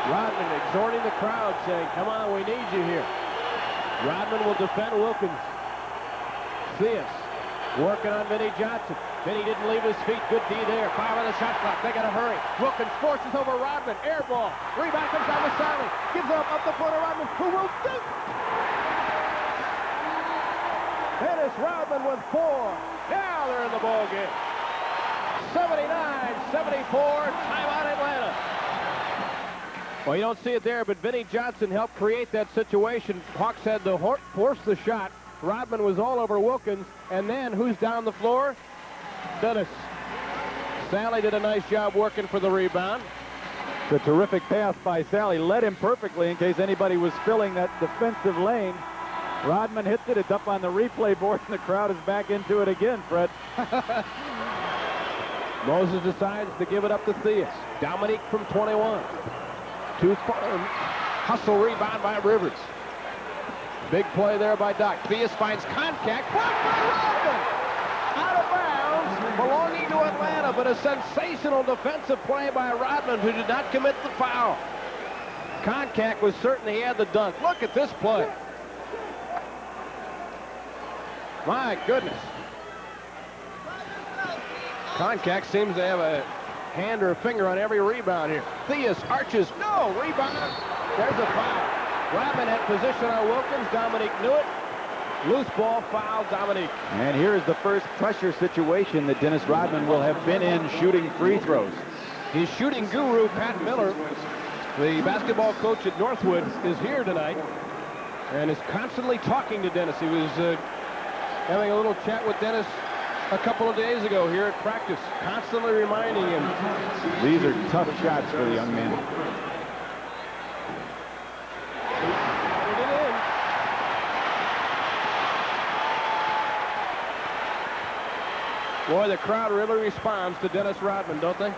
Rodman exhorting the crowd, saying, come on, we need you here. Rodman will defend Wilkins. Theus working on Vinnie Johnson. Vinnie didn't leave his feet. Good D there. 5 on the shot clock. They got to hurry. Wilkins forces over Rodman. Air ball. Rebound comes down to Salley. Gives up the floor to Rodman, who will dunk. Dennis Rodman with 4. Now they're in the ball game. 79-74. Timeout Atlanta. Well, you don't see it there, but Vinnie Johnson helped create that situation. Hawks had to force the shot. Rodman was all over Wilkins. And then who's down the floor? Dennis. Salley did a nice job working for the rebound. The terrific pass by Salley led him perfectly in case anybody was filling that defensive lane. Rodman hits it. It's up on the replay board, and the crowd is back into it again, Fred. Moses decides to give it up to Theus. Dominique from 21. Hustle rebound by Rivers. Big play there by Doc. Theus finds contact. Blocked by Rodman. Out of bounds, belonging to Atlanta, but a sensational defensive play by Rodman, who did not commit the foul. Contact was certain he had the dunk. Look at this play. My goodness. Contact seems to have a hand or a finger on every rebound here. Theus arches. No, rebound. There's a foul. Rodman had position on Wilkins. Dominique knew it. Loose ball, foul, Dominique. And here is the first pressure situation that Dennis Rodman will have been in shooting free throws. His shooting guru, Pat Miller, the basketball coach at Northwood, is here tonight and is constantly talking to Dennis. He was having a little chat with Dennis a couple of days ago here at practice, constantly reminding him. These are tough shots for the young man. Boy, the crowd really responds to Dennis Rodman, don't they? Good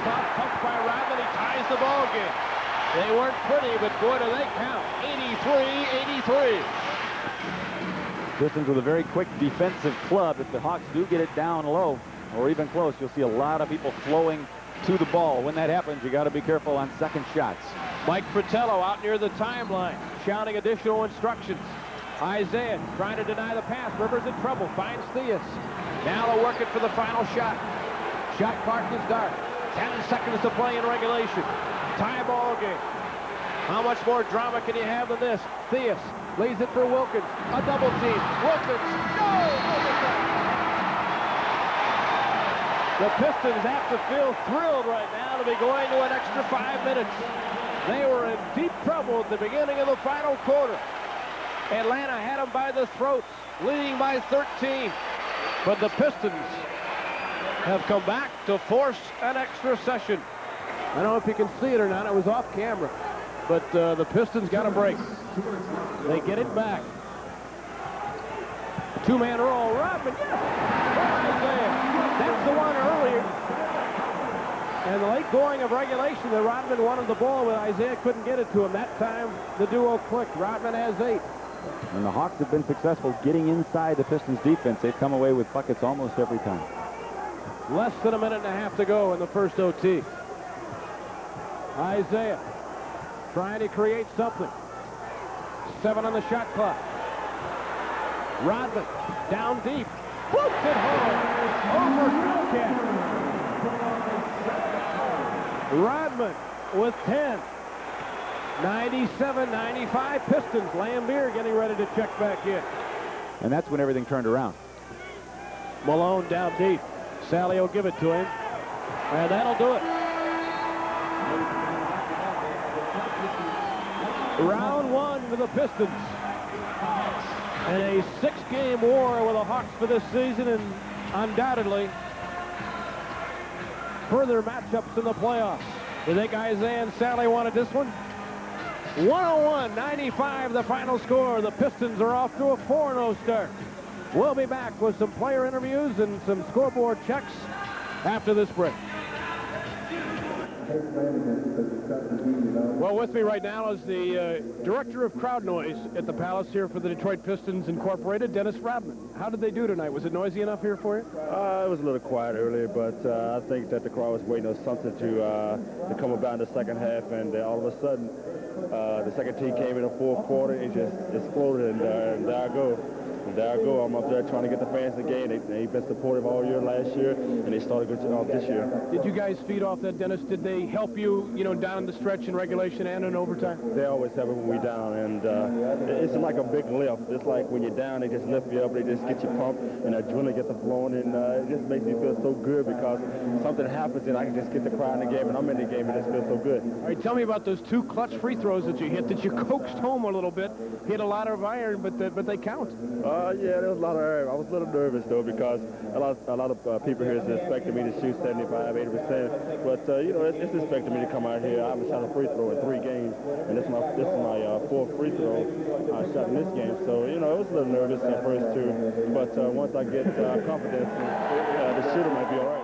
soft touch by Rodman. He ties the ball game. They weren't pretty, but boy, do they count. 83-83. Pistons with a very quick defensive club. If the Hawks do get it down low or even close, you'll see a lot of people flowing to the ball. When that happens, you got to be careful on second shots. Mike Fratello out near the timeline, shouting additional instructions. Isaiah trying to deny the pass. Rivers in trouble. Finds Theus. Now they're working for the final shot. Shot clock is dark. 10 seconds to play in regulation. Tie ball game. How much more drama can you have than this? Theus leaves it for Wilkins. A double team. Wilkins. No! The Pistons have to feel thrilled right now to be going to an extra 5 minutes. They were in deep trouble at the beginning of the final quarter. Atlanta had them by the throats, leading by 13. But the Pistons have come back to force an extra session. I don't know if you can see it or not. It was off camera. But the Pistons got a break. They get it back. Two-man roll. Rodman, yes! That's the one earlier. And the late going of regulation, the Rodman wanted the ball, but Isaiah couldn't get it to him. That time, the duo clicked. Rodman has 8. And the Hawks have been successful getting inside the Pistons defense. They've come away with buckets almost every time. Less than a minute and a half to go in the first OT. Isaiah trying to create something. 7 on the shot clock. Rodman down deep. Boots it home. Over Hellcat. Rodman with 10. 97-95 Pistons. Lambier getting ready to check back in. And that's when everything turned around. Malone down deep. Salley will give it to him. And that'll do it. Round 1 for the Pistons. And a 6-game war with the Hawks for this season, and undoubtedly further matchups in the playoffs. You think Isaiah and Salley wanted this one? 101-95 the final score. The Pistons are off to a 4-0 start. We'll be back with some player interviews and some scoreboard checks after this break. Well, with me right now is the director of crowd noise at the Palace here for the Detroit Pistons Incorporated, Dennis Rodman. How did they do tonight? Was it noisy enough here for you? It was a little quiet earlier, but I think that the crowd was waiting on something to come about in the second half, and all of a sudden, the second team came in the fourth quarter and just exploded, and there I go. There I go. I'm up there trying to get the fans in the game. They've been supportive all year last year, and they started good off this year. Did you guys feed off that, Dennis? Did they help you, down the stretch in regulation and in overtime? They always help it when we're down, and it's like a big lift. It's like when you're down, they just lift you up, they just get you pumped, and adrenaline gets flowing, and it just makes me feel so good because something happens, and I can just get the crowd in the game, and I'm in the game, and it just feels so good. All right, tell me about those 2 clutch free throws that you hit, that you coaxed home a little bit. Hit a lot of iron, but they count. Yeah, there was a lot of error. I was a little nervous, though, because a lot of people here is expecting me to shoot 75, 80%. But, it's expecting me to come out here. I haven't shot a free throw in 3 games, and this is my 4th free throw I shot in this game. So, it was a little nervous the first 2. But once I get confidence, the shooter might be all right.